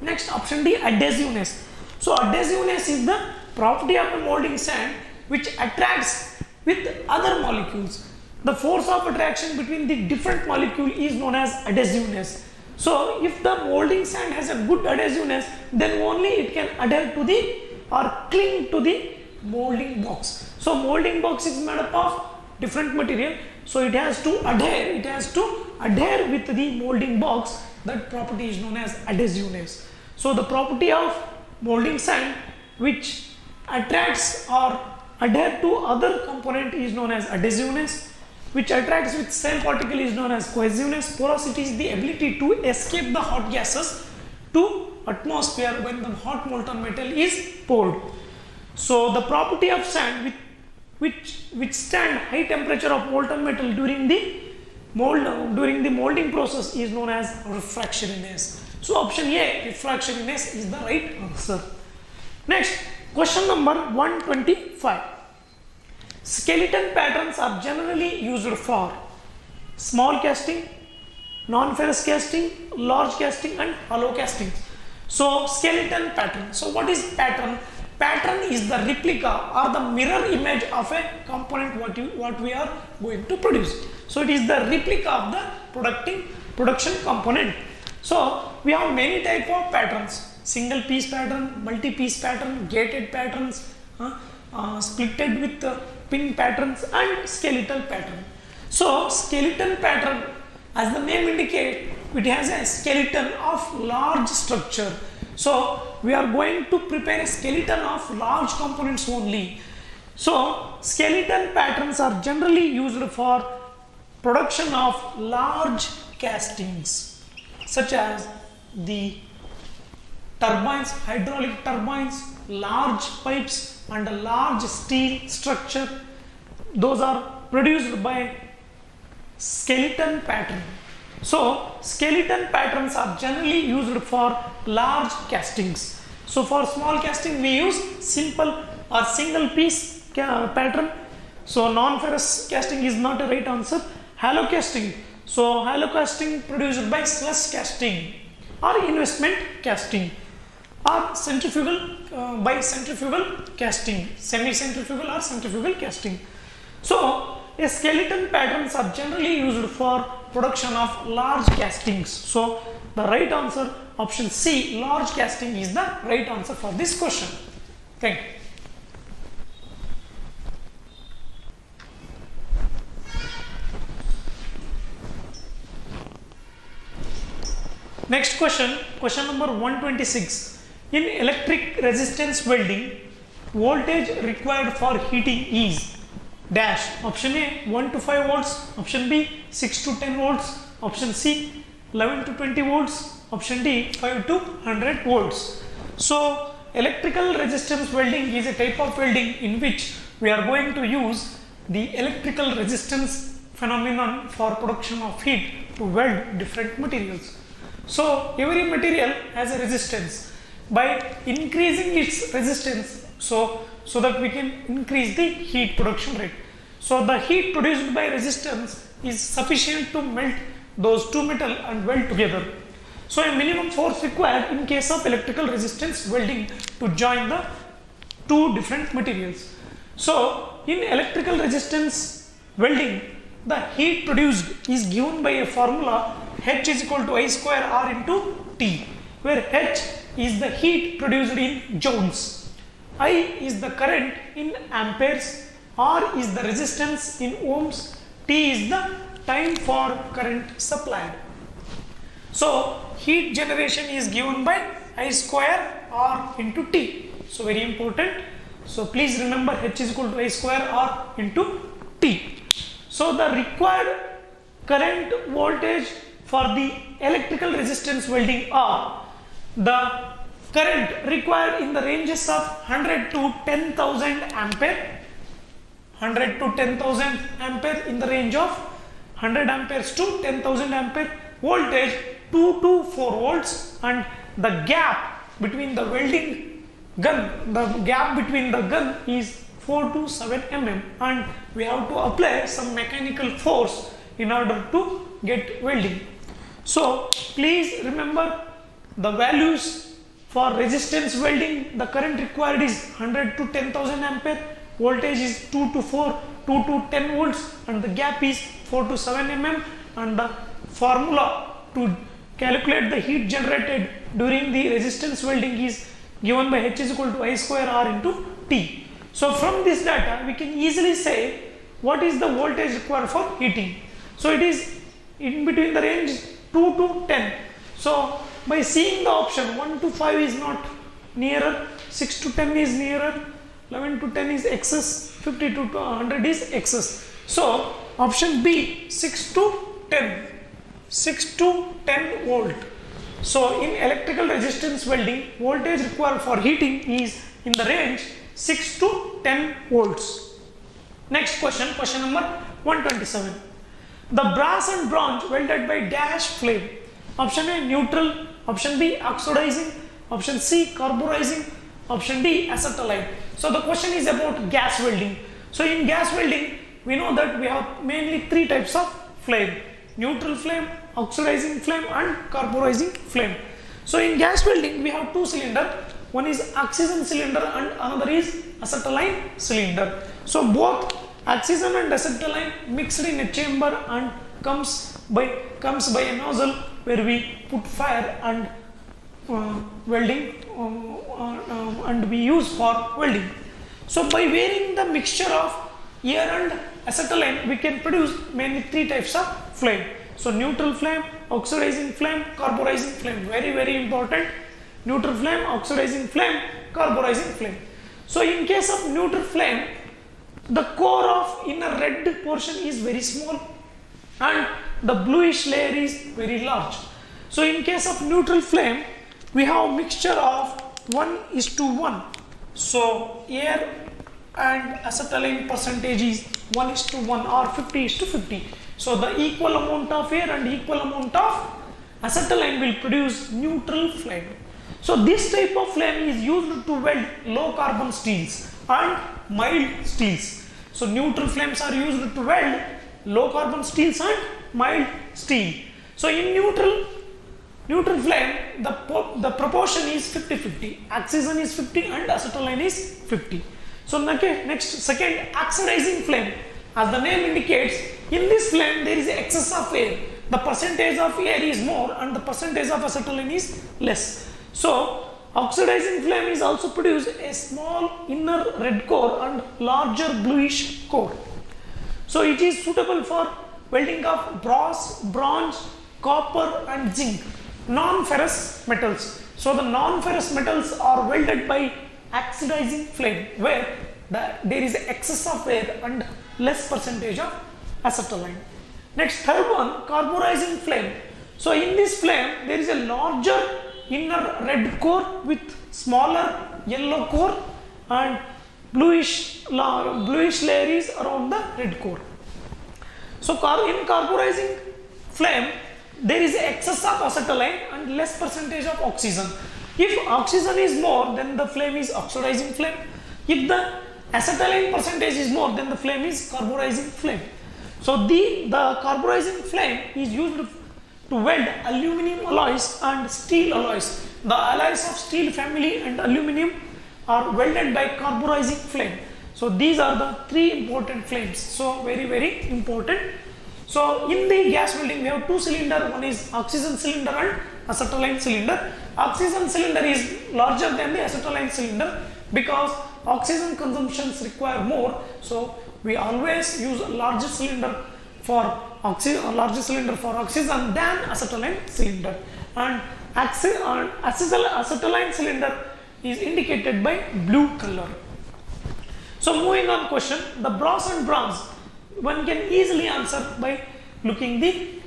Next, option D, adhesiveness. So adhesiveness is the property of a molding sand which attracts with other molecules. The force of attraction between the different molecule is known as adhesiveness. So if the molding sand has a good adhesiveness, then only it can adhere to the or cling to the molding box. So molding box is made up of different material, so it has to adhere with the molding box. That property is known as adhesiveness. So the property of molding sand which attracts or adhere to other component is known as adhesiveness, which attracts with same particle is known as cohesiveness. Porosity is the ability to escape the hot gases to atmosphere when the hot molten metal is poured. So the property of sand which withstand high temperature of molten metal during the molding process is known as refractoriness. So option A, refractoriness, is the right answer. Next, question number 125. Skeleton patterns are generally used for small casting, non-ferrous casting, large casting and hollow casting. So skeleton pattern. So what is pattern? Pattern is the replica or the mirror image of a component what we are going to produce. So it is the replica of the production component. So we have many type of patterns: single piece pattern, multi-piece pattern, gated patterns, splitted with pin patterns and skeletal pattern. So skeleton pattern, as the name indicates, it has a skeleton of large structure. So we are going to prepare a skeleton of large components only. So skeleton patterns are generally used for production of large castings, such as the turbines, hydraulic turbines, large pipes and a large steel structure. Those are produced by skeleton pattern. So skeleton patterns are generally used for large castings. So for small casting we use simple or single piece pattern. So non-ferrous casting is not a right answer. Hollow casting. So hollow casting produced by slush casting or investment casting, or centrifugal by centrifugal casting, semi-centrifugal or centrifugal casting. So a skeleton patterns are generally used for production of large castings. So the right answer, option C, large casting, is the right answer for this question. Thank you. Next question, question number 126. In electric resistance welding, voltage required for heating is dash. Option A 1 to 5 volts, option B 6 to 10 volts, option C 11 to 20 volts, option D 5 to 100 volts. So electrical resistance welding is a type of welding in which we are going to use the electrical resistance phenomenon for production of heat to weld different materials. So every material has a resistance. By increasing its resistance, so that we can increase the heat production rate. So the heat produced by resistance is sufficient to melt those two metal and weld together. So a minimum force required in case of electrical resistance welding to join the two different materials. So in electrical resistance welding, the heat produced is given by a formula H is equal to I square R into T, where H is the heat produced in joules, I is the current in amperes, R is the resistance in ohms, T is the time for current supplied. So heat generation is given by I square R into T. So very important. So please remember H is equal to I square R into T. So the required current voltage for the electrical resistance welding are the current required in the ranges of 100 to 10,000 ampere, 100 to 10,000 ampere in the range of 100 amperes to 10,000 ampere, voltage 2 to 4 volts, and the gap between the welding gun, the gap between the gun is 4 to 7 mm, and we have to apply some mechanical force in order to get welding. So please remember the values for resistance welding. The current required is 100 to 10,000 ampere, voltage is 2 to 4, 2 to 10 volts, and the gap is 4 to 7 mm, and the formula to calculate the heat generated during the resistance welding is given by H is equal to I square R into T. So from this data we can easily say what is the voltage required for heating. So it is in between the range 2 to 10. So by seeing the option 1 to 5 is not nearer, 6 to 10 is nearer, 11 to 10 is excess, 50 to 100 is excess. So option B, 6 to 10, 6 to 10 volt. So in electrical resistance welding, voltage required for heating is in the range 6 to 10 volts. Next question, question number 127. The brass and bronze welded by dash flame. Option A, neutral. Option B, oxidizing. Option C, carburizing. Option D, acetylene. So the question is about gas welding. So in gas welding, we know that we have mainly three types of flame: neutral flame, oxidizing flame, and carburizing flame. So in gas welding, we have two cylinders. One is oxygen cylinder and another is acetylene cylinder. So both oxygen and acetylene mixed in a chamber and comes by a nozzle where we put fire and welding and we use for welding. So by varying the mixture of air and acetylene, we can produce mainly three types of flame. So neutral flame, oxidizing flame, carburizing flame. Very important. Neutral flame, oxidizing flame, carburizing flame. So in case of neutral flame, the core of inner red portion is very small and the bluish layer is very large. So in case of neutral flame, we have a mixture of 1:1. So air and acetylene percentage is 1:1 or 50:50. So the equal amount of air and equal amount of acetylene will produce neutral flame. So this type of flame is used to weld low carbon steels and mild steels. So neutral flames are used to weld low carbon steels and mild steel. So in neutral flame, the proportion is 50-50. Oxygen is 50 and acetylene is 50. So next, second, oxidizing flame. As the name indicates, in this flame there is excess of air. The percentage of air is more and the percentage of acetylene is less. So oxidizing flame is also produce a small inner red core and larger bluish core. So it is suitable for welding of brass, bronze, copper and zinc, non-ferrous metals. So the non-ferrous metals are welded by oxidizing flame where there is excess of air and less percentage of acetylene. Next, third one, carburizing flame. So in this flame there is a larger inner red core with smaller yellow core and bluish layer is around the red core. So in carburizing flame there is excess of acetylene and less percentage of oxygen. If oxygen is more, then the flame is oxidizing flame. If the acetylene percentage is more, then the flame is carburizing flame. So the carburizing flame is used to weld aluminum alloys and steel alloys. The alloys of steel family and aluminum are welded by carburizing flame. So these are the three important flames. So very important. So in the gas welding we have two cylinders. One is oxygen cylinder and acetylene cylinder. Oxygen cylinder is larger than the acetylene cylinder because oxygen consumptions require more. So we always use a larger cylinder for oxygen than acetylene cylinder. And acetylene cylinder is indicated by blue color. So moving on question, the brass and bronze, one can easily answer by looking the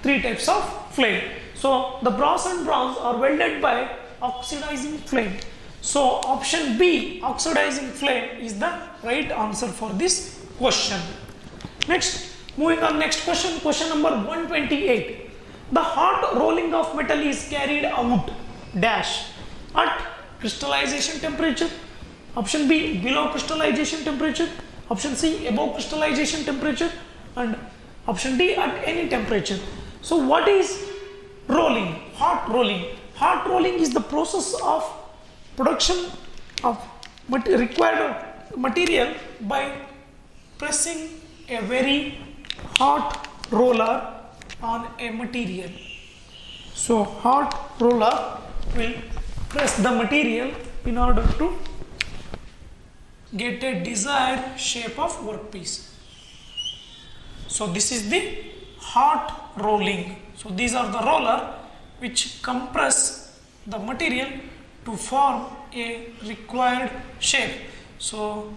three types of flame. So the brass and bronze are welded by oxidizing flame. So option B, oxidizing flame, is the right answer for this question. Next, moving on, next question, question number 128. The hot rolling of metal is carried out dash at crystallization temperature. Option B, below crystallization temperature. Option C, above crystallization temperature. And option D, at any temperature. So what is rolling? Hot rolling. Hot rolling is the process of production of required material by pressing a very hot roller on a material. So hot roller will press the material in order to get a desired shape of workpiece. So this is the hot rolling. So these are the roller which compress the material to form a required shape. So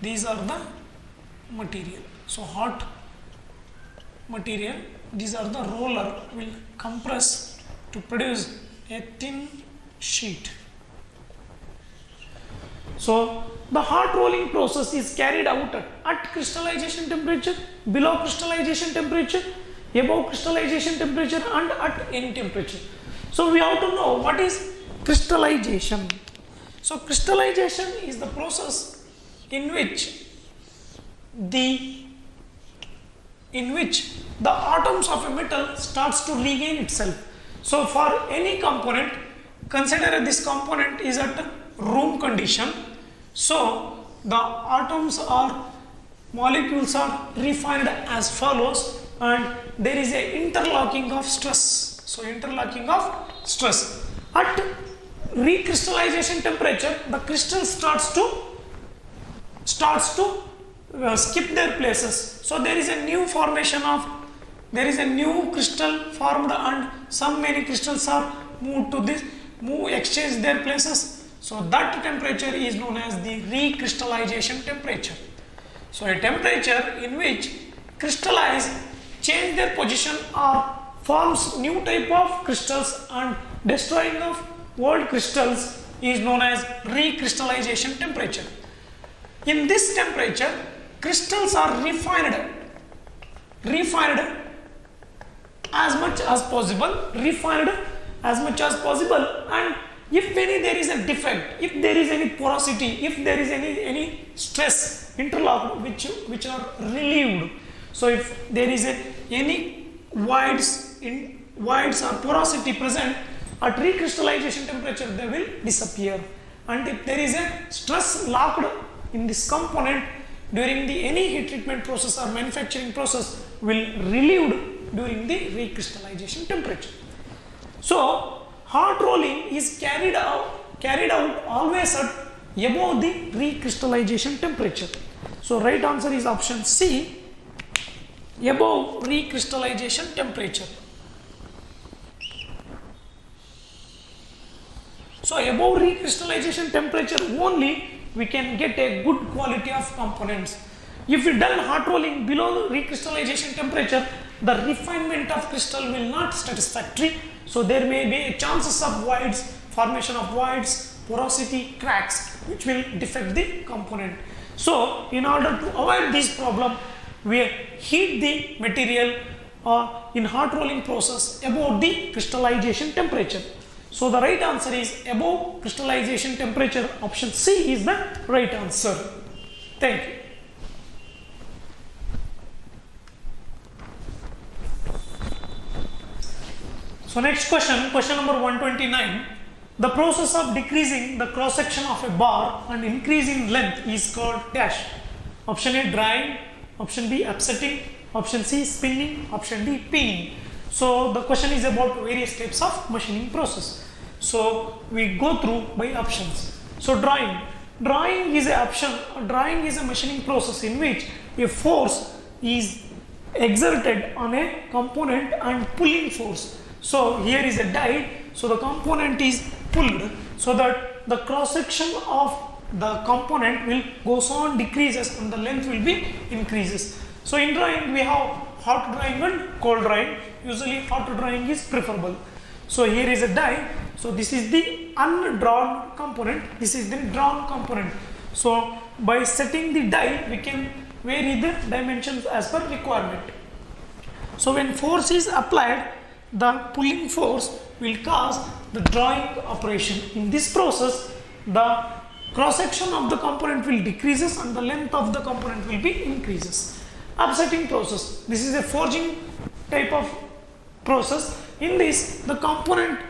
these are the material. So hot material, these are the roller will compress to produce a thin sheet. So the hot rolling process is carried out at crystallization temperature, below crystallization temperature, above crystallization temperature and at any temperature. So we have to know what is crystallization. So crystallization is the process in which the atoms of a metal starts to regain itself. So for any component, consider this component is at room condition. So the atoms or molecules are refined as follows, and there is a interlocking of stress. So interlocking of stress. At recrystallization temperature, the crystal starts to skip their places. So there is a new formation of, there is a new crystal formed, and many crystals are exchange their places. So that temperature is known as the recrystallization temperature. So a temperature in which crystallize change their position or forms new type of crystals and destroying of old crystals is known as recrystallization temperature. In this temperature, crystals are refined as much as possible, and if there is a defect, if there is any porosity, if there is any stress interlocked which are relieved, so if there is any voids or porosity present at recrystallization temperature, they will disappear, and if there is a stress locked in this component during any heat treatment process or manufacturing process, will relieved during the recrystallization temperature. So hot rolling is carried out always at above the recrystallization temperature. So right answer is option C, above recrystallization temperature. So above recrystallization temperature only we can get a good quality of components. If we done hot rolling below recrystallization temperature, the refinement of crystal will not satisfactory. So there may be chances of voids, formation of voids, porosity, cracks, which will defect the component. So in order to avoid this problem, we heat the material in hot rolling process above the crystallization temperature. So the right answer is above crystallization temperature. Option C is the right answer. Thank you. So next question, question number 129. The process of decreasing the cross section of a bar and increasing length is called dash. Option A, drying. Option B, upsetting. Option C, spinning. Option D, pinning. So the question is about various types of machining process. So we go through by options. So drying. Drying is a option. Drying is a machining process in which a force is exerted on a component and pulling force. So here is a die. So the component is pulled so that the cross section of the component will goes on decreases and the length will be increases. So in drying we have hot drying and cold drying. Usually hot drying is preferable. So here is a die. So this is the undrawn component. This is the drawn component. So by setting the die, we can vary the dimensions as per requirement. So when force is applied, the pulling force will cause the drawing operation. In this process, the cross section of the component will decreases and the length of the component will be increases. Upsetting process. This is a forging type of process. In this, the component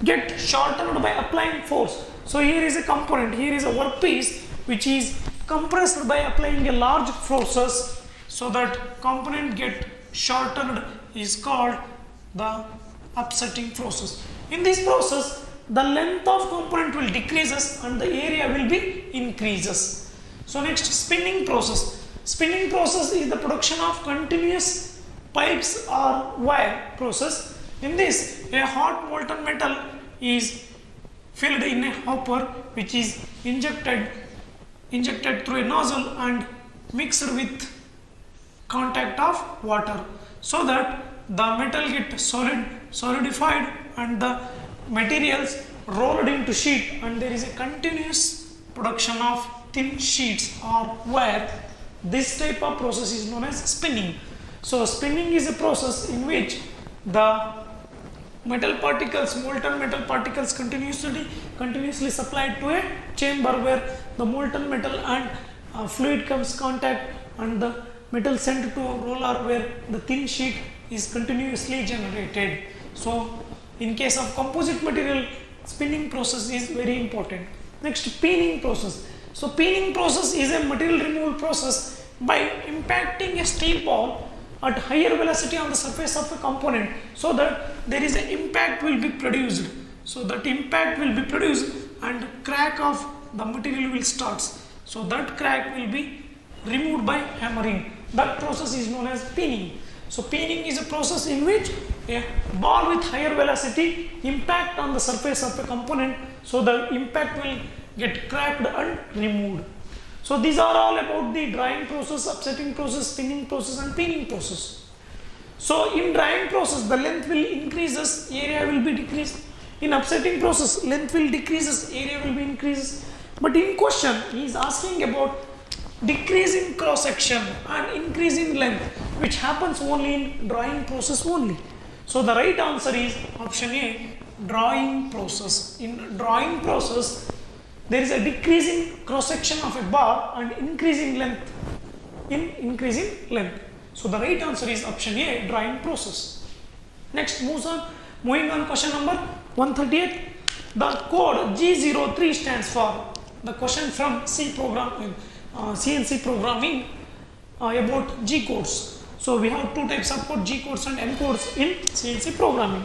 get shortened by applying force. So here is a component, here is a workpiece which is compressed by applying a large forces so that component get shortened is called the upsetting process. In this process, the length of component will decreases and the area will be increases. So next, spinning process. Spinning process is the production of continuous pipes or wire process. In this, a hot molten metal is filled in a hopper which is injected through a nozzle and mixed with contact of water so that the metal gets solidified and the materials rolled into sheet, and there is a continuous production of thin sheets or wire. This type of process is known as spinning. So spinning is a process in which the molten metal particles continuously supplied to a chamber where the molten metal and fluid comes contact, and the metal sent to a roller where the thin sheet is continuously generated. So in case of composite material, spinning process is very important. Next, peening process. So peening process is a material removal process by impacting a steel ball at higher velocity on the surface of a component so that there is an impact will be produced. So that impact will be produced and crack of the material will start. So that crack will be removed by hammering. That process is known as peening. So peening is a process in which a ball with higher velocity impact on the surface of a component, so the impact will get cracked and removed. So these are all about the drying process, upsetting process, spinning process and peening process. So in drying process, the length will increases, area will be decreased. In upsetting process, length will decreases, area will be increases. But in question, he is asking about decrease in cross section and increase in length, which happens only in drying process only. So the right answer is option A, drying process. In drying process, there is a decrease in cross section of a bar and increasing length. So the right answer is option A, drying process. Next, moving on question number 138. The code G03 stands for, the question from CNC programming about G codes. So we have two types of code, G codes and M codes in CNC programming.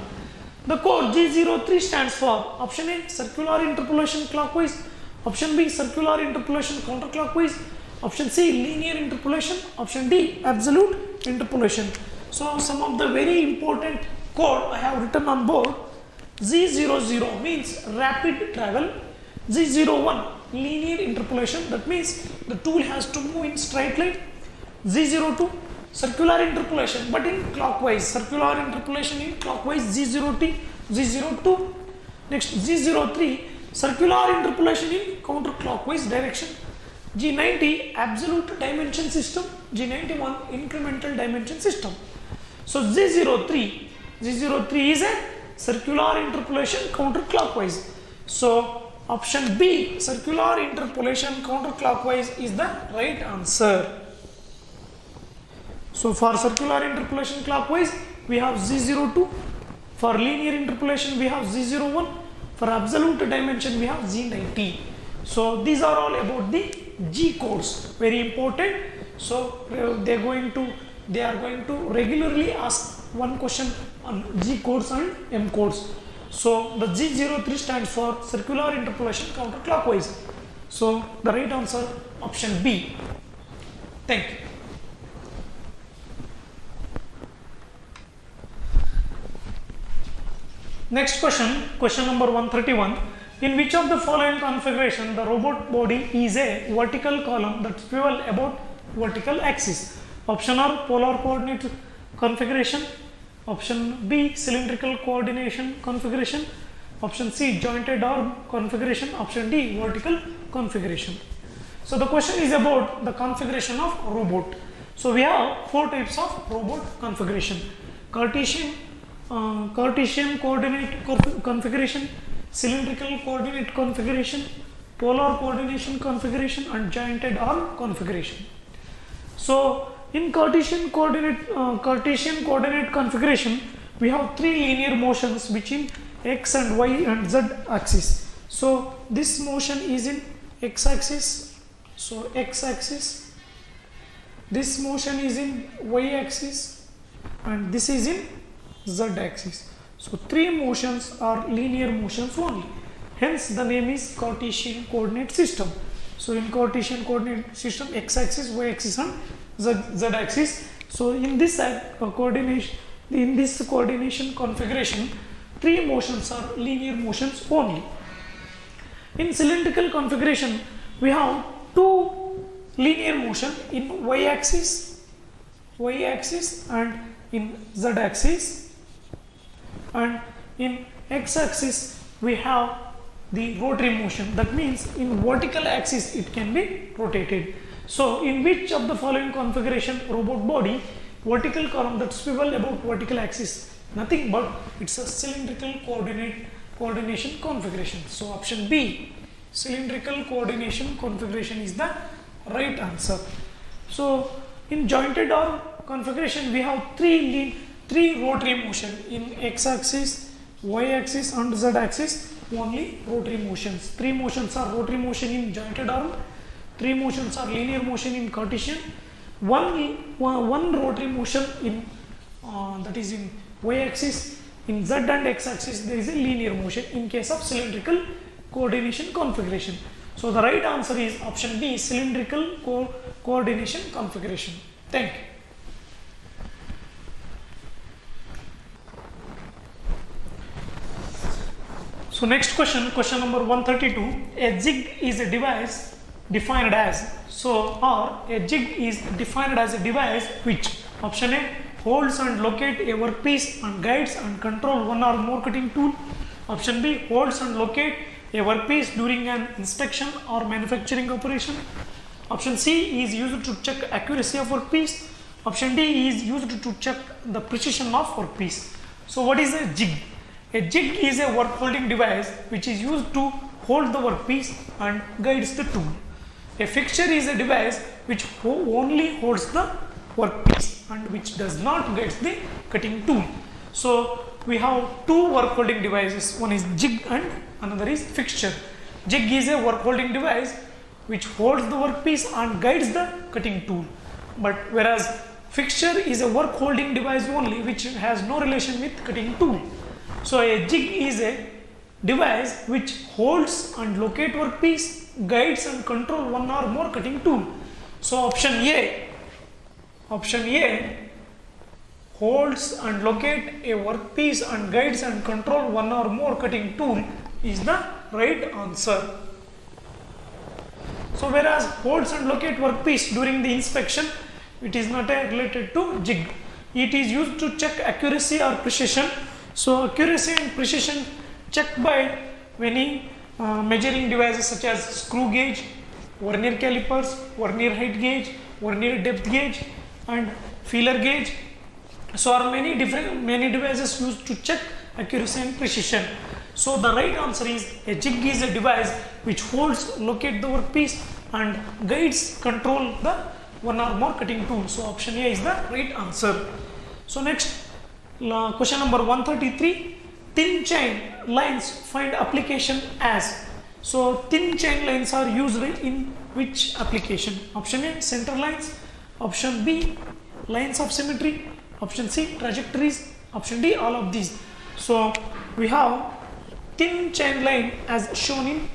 The code G03 stands for option A, circular interpolation clockwise, option B, circular interpolation counterclockwise, option C, linear interpolation, option D, absolute interpolation. So some of the very important code I have written on board. Z00 means rapid travel, Z01 linear interpolation, that means the tool has to move in straight line, Z02 circular interpolation but in clockwise, circular interpolation in clockwise, Z02. Next, Z03 circular interpolation in counterclockwise direction, G90 absolute dimension system, G91 incremental dimension system. So Z03 is a circular interpolation counterclockwise. So option B, circular interpolation counterclockwise, is the right answer. So for circular interpolation clockwise, we have Z02. For linear interpolation, we have Z01. For absolute dimension, we have Z90. So these are all about the G codes, very important. So they are going to regularly ask one question on G codes and M codes. So the G03 stands for circular interpolation counterclockwise. So the right answer, option B. Thank you. Next question, question number 131. In which of the following configuration the robot body is a vertical column that swivel about vertical axis? Option R, polar coordinate configuration. Option B, cylindrical coordination configuration. Option C, jointed arm configuration. Option D, vertical configuration. So the question is about the configuration of robot. So we have four types of robot configuration: Cartesian coordinate configuration, cylindrical coordinate configuration, polar coordination configuration, and jointed arm configuration. So in Cartesian coordinate configuration, we have three linear motions between x and y and z axis. So this motion is in x axis So x axis, this motion is in y axis and this is in z axis. So three motions are linear motions only. Hence the name is Cartesian coordinate system. So in Cartesian coordinate system, x axis, y axis and z axis. So in this coordination configuration, three motions are linear motions only. In cylindrical configuration, we have two linear motion in y axis and in z axis, and in x axis we have the rotary motion. That means in vertical axis it can be rotated. So in which of the following configuration robot body vertical column that swivel about vertical axis? Nothing but it's a cylindrical coordination configuration. So option B, cylindrical coordination configuration is the right answer. So in jointed arm configuration we have three rotary motion in x axis, y axis and z axis. Only rotary motions. Three motions are rotary motion in jointed arm, three motions are linear motion in Cartesian, one rotary motion in that is in y axis. In z and x axis there is a linear motion in case of cylindrical coordination configuration. So the right answer is option B, cylindrical coordination configuration. Thank you. So next question number 132. A jig is a device defined as, a jig is defined as a device which, option A, holds and locate a workpiece and guides and control one or more cutting tool. Option B, holds and locate a workpiece during an inspection or manufacturing operation. Option C is used to check accuracy of workpiece. Option D is used to check the precision of workpiece. So what is a jig? A jig is a work holding device which is used to hold the workpiece and guides the tool. A fixture is a device which only holds the workpiece and which does not guide the cutting tool. So we have two work holding devices, one is jig and another is fixture. Jig is a work holding device which holds the workpiece and guides the cutting tool, but whereas fixture is a work holding device only which has no relation with cutting tool. So a jig is a device which holds and locate workpiece, guides and control one or more cutting tool. So option A, holds and locate a workpiece and guides and control one or more cutting tool is the right answer. So whereas holds and locate workpiece during the inspection, it is not related to jig. It is used to check accuracy or precision. So accuracy and precision checked by many measuring devices such as screw gauge, vernier calipers, vernier height gauge, vernier depth gauge and feeler gauge. So are many devices used to check accuracy and precision. So the right answer is a jig is a device which holds, locate the workpiece and guides, control the one or more cutting tool. So option A is the right answer. So next question number 133. Thin chain lines find application as. So thin chain lines are used in which application? Option A, center lines. Option B, lines of symmetry. Option C, trajectories. Option D, all of these. So we have thin chain line as shown in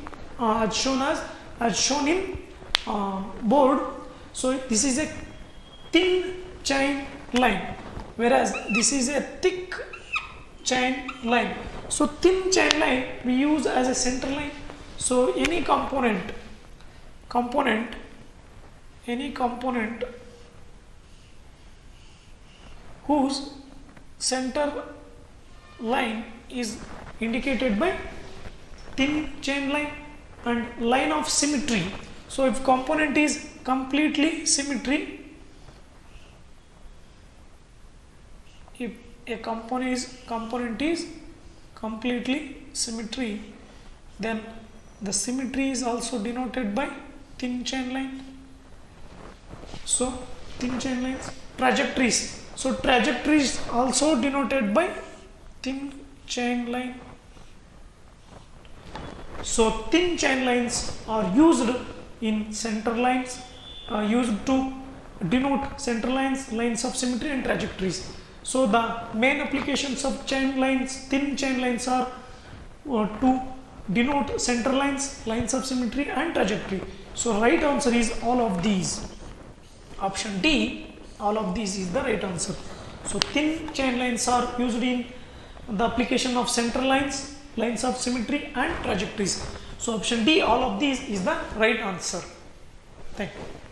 board. So this is a thin chain line, whereas this is a thick chain line. So thin chain line we use as a center line. So any component whose center line is indicated by thin chain line and line of symmetry. So if component is completely symmetry, if a component is completely symmetry, then the symmetry is also denoted by thin chain line. So thin chain lines. Trajectories. So trajectories also denoted by thin chain line. So thin chain lines are used in center lines used to denote center lines, lines of symmetry and trajectories. So the main applications of chain lines, thin chain lines are to denote center lines, lines of symmetry and trajectory. So right answer is all of these. Option D, all of these is the right answer. So thin chain lines are used in the application of center lines, lines of symmetry and trajectories. So option D, all of these is the right answer. Thank you.